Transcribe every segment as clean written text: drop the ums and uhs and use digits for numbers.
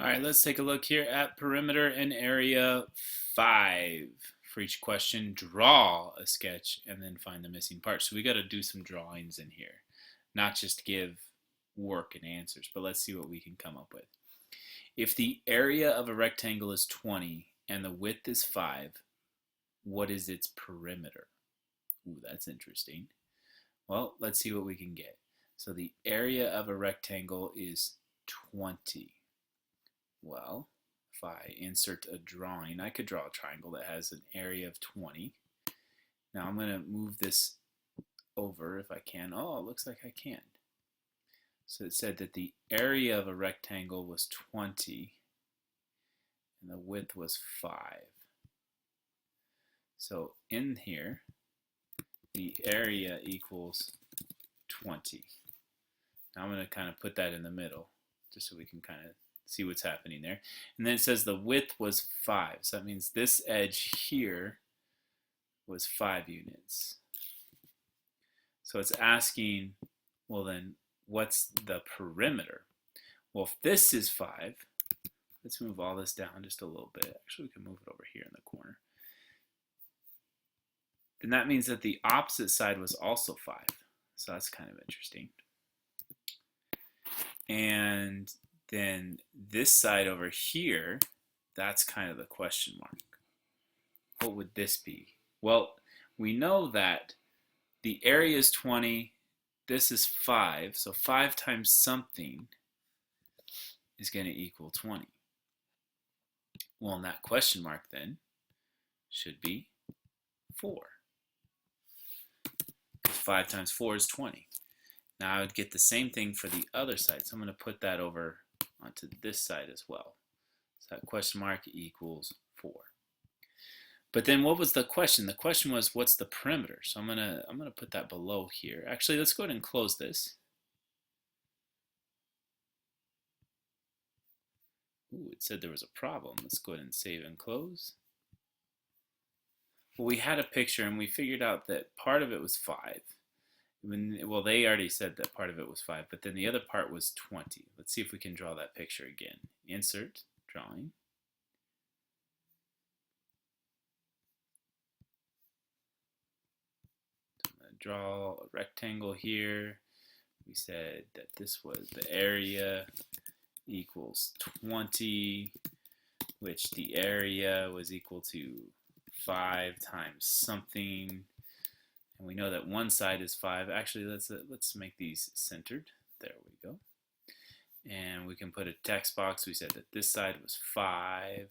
All right, let's take a look here at perimeter and area 5. For each question, draw a sketch and then find the missing part. So we got to do some drawings in here, not just give work and answers, but let's see what we can come up with. If the area of a rectangle is 20 and the width is 5, what is its perimeter? Ooh, that's interesting. Well, let's see what we can get. So the area of a rectangle is 20. Well, if I insert a drawing, I could draw a triangle that has an area of 20. Now I'm going to move this over if I can. Oh, it looks like I can. So it said that the area of a rectangle was 20 and the width was 5. So in here, the area equals 20. Now I'm going to kind of put that in the middle just so we can kind of see what's happening there. And then it says the width was 5. So that means this edge here was 5 units. So it's asking, well then, what's the perimeter? Well, if this is 5, let's move all this down just a little bit. Actually, we can move it over here in the corner. Then that means that the opposite side was also 5. So that's kind of interesting. And then this side over here, that's kind of the question mark. What would this be? Well, we know that the area is 20, this is 5, so 5 times something is going to equal 20. Well, and that question mark then should be 4. Because 5 times 4 is 20. Now I would get the same thing for the other side, so I'm going to put that over onto this side as well. So that question mark equals 4. But then what was the question? The question was, what's the perimeter? So I'm gonna put that below here. Actually, let's go ahead and close this. Ooh, it said there was a problem. Let's go ahead and save and close. Well, we had a picture and we figured out that part of it was 5. Well, they already said that part of it was 5, but then the other part was 20. Let's see if we can draw that picture again. Insert, drawing. So I'm going to draw a rectangle here. We said that this was the area equals 20, which the area was equal to 5 times something. And we know that one side is 5. Actually, let's make these centered. There we go. And we can put a text box. We said that this side was 5.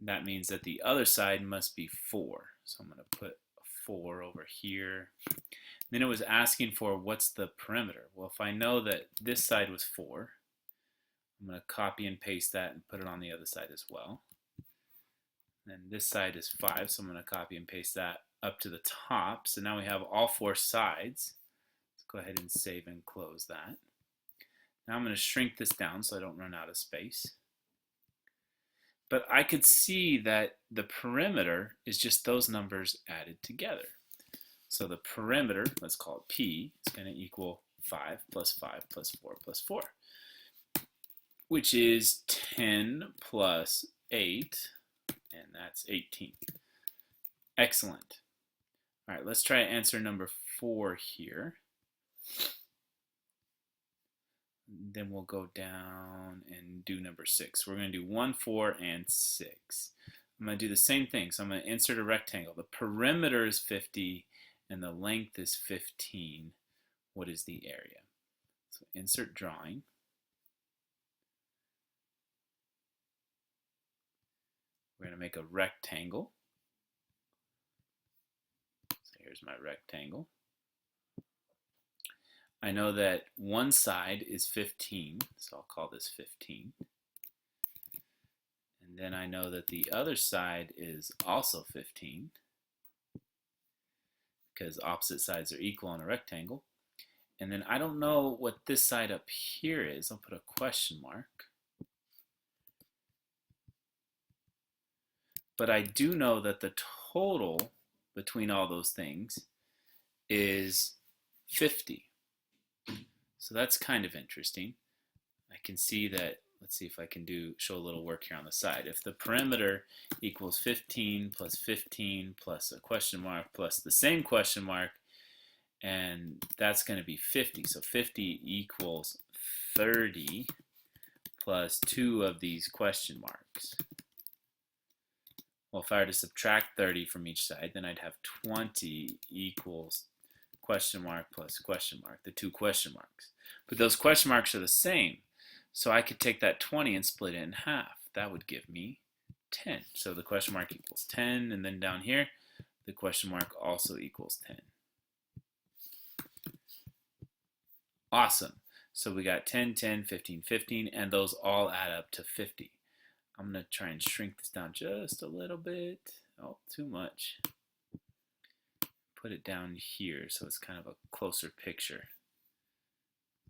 That means that the other side must be 4. So I'm going to put a 4 over here. Then it was asking for what's the perimeter. Well, if I know that this side was 4, I'm going to copy and paste that and put it on the other side as well. And this side is 5, so I'm going to copy and paste that up to the top. So now we have all 4 sides. Let's go ahead and save and close that. Now I'm going to shrink this down so I don't run out of space. But I could see that the perimeter is just those numbers added together. So the perimeter, let's call it P, is going to equal 5 plus 5 plus 4 plus 4, which is 10 plus 8, and that's 18. Excellent. All right, let's try answer number 4 here. Then we'll go down and do number 6. We're going to do 1, 4, and 6. I'm going to do the same thing. So I'm going to insert a rectangle. The perimeter is 50 and the length is 15. What is the area? So insert drawing. We're going to make a rectangle. So here's my rectangle. I know that one side is 15, so I'll call this 15. And then I know that the other side is also 15, because opposite sides are equal in a rectangle. And then I don't know what this side up here is. I'll put a question mark. But I do know that the total between all those things is 50. So that's kind of interesting. I can see that, let's see if I can show a little work here on the side. If the perimeter equals 15 plus 15 plus a question mark plus the same question mark, and that's going to be 50. So 50 equals 30 plus 2 of these question marks. Well, if I were to subtract 30 from each side, then I'd have 20 equals question mark plus question mark, the 2 question marks. But those question marks are the same. So I could take that 20 and split it in half. That would give me 10. So the question mark equals 10, and then down here, the question mark also equals 10. Awesome. So we got 10, 10, 15, 15, and those all add up to 50. I'm going to try and shrink this down just a little bit. Oh, too much. Put it down here so it's kind of a closer picture.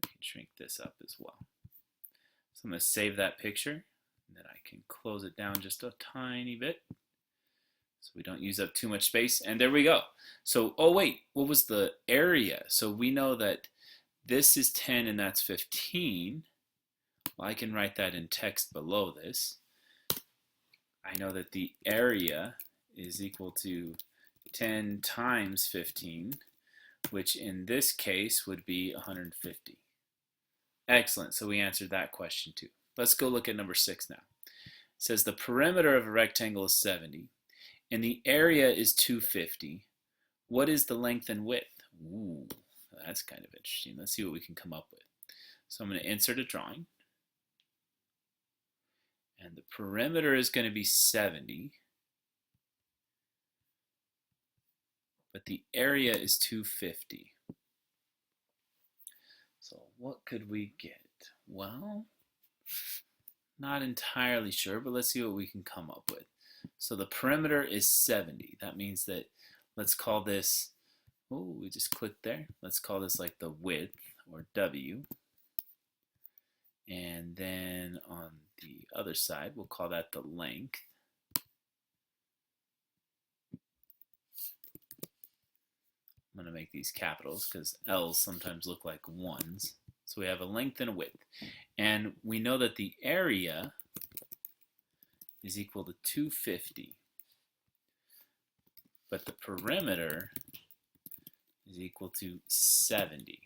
I can shrink this up as well. So I'm going to save that picture, and then I can close it down just a tiny bit so we don't use up too much space. And there we go. So, oh wait, what was the area? So we know that this is 10 and that's 15. Well, I can write that in text below this. I know that the area is equal to 10 times 15, which in this case would be 150. Excellent, so we answered that question too. Let's go look at number 6 now. It says the perimeter of a rectangle is 70, and the area is 250. What is the length and width? Ooh, that's kind of interesting. Let's see what we can come up with. So I'm going to insert a drawing. And the perimeter is going to be 70. But the area is 250. So what could we get? Well, not entirely sure, but let's see what we can come up with. So the perimeter is 70. That means that, let's call this, oh, we just clicked there. Let's call this like the width, or W. And then on the other side, we'll call that the length. I'm going to make these capitals because L's sometimes look like 1s. So we have a length and a width. And we know that the area is equal to 250. But the perimeter is equal to 70.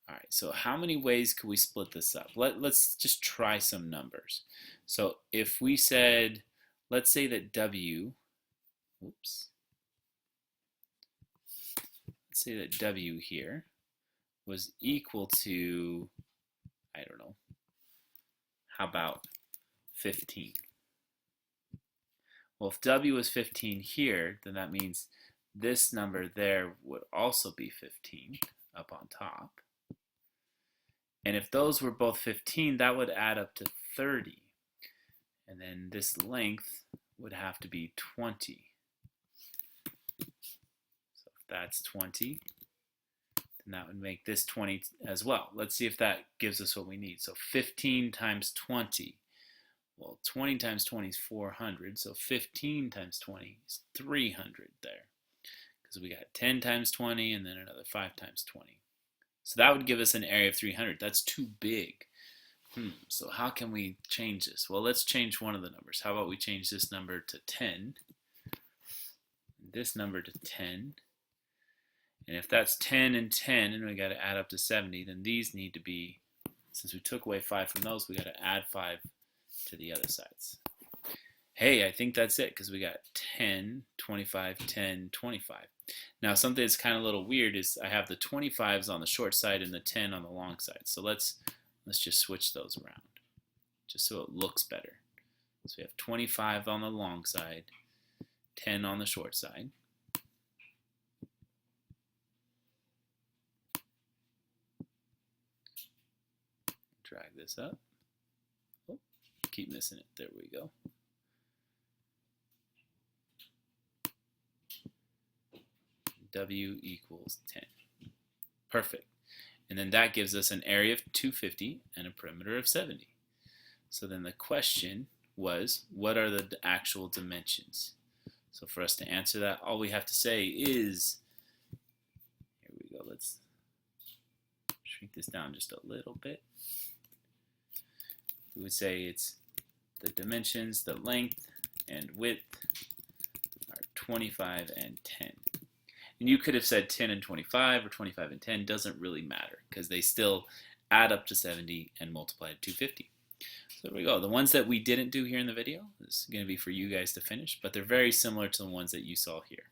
All right, so how many ways could we split this up? Let's just try some numbers. So if we said, let's say that W, let's say that W here was equal to, I don't know, how about 15? Well, if W was 15 here, then that means this number there would also be 15 up on top. And if those were both 15, that would add up to 30. And then this length would have to be 20. So if that's 20, then that would make this 20 as well. Let's see if that gives us what we need. So 15 times 20. Well, 20 times 20 is 400, so 15 times 20 is 300 there. Because we got 10 times 20 and then another 5 times 20. So that would give us an area of 300. That's too big. So how can we change this? Well, let's change one of the numbers. How about we change this number to 10, this number to 10. And if that's 10 and 10, and we got to add up to 70, then these need to be, since we took away 5 from those, we got to add 5 to the other sides. Hey, I think that's it, because we got 10, 25, 10, 25. Now, something that's kind of a little weird is I have the 25s on the short side and the 10 on the long side. So let's just switch those around, just so it looks better. So we have 25 on the long side, 10 on the short side. Drag this up. Oh, keep missing it. There we go. W equals 10. Perfect. And then that gives us an area of 250 and a perimeter of 70. So then the question was, what are the actual dimensions? So for us to answer that, all we have to say is, here we go, let's shrink this down just a little bit. we would say it's the dimensions, the length and width are 25 and 10. And you could have said 10 and 25 or 25 and 10, doesn't really matter because they still add up to 70 and multiply to 250. So there we go. The ones that we didn't do here in the video is going to be for you guys to finish, but they're very similar to the ones that you saw here.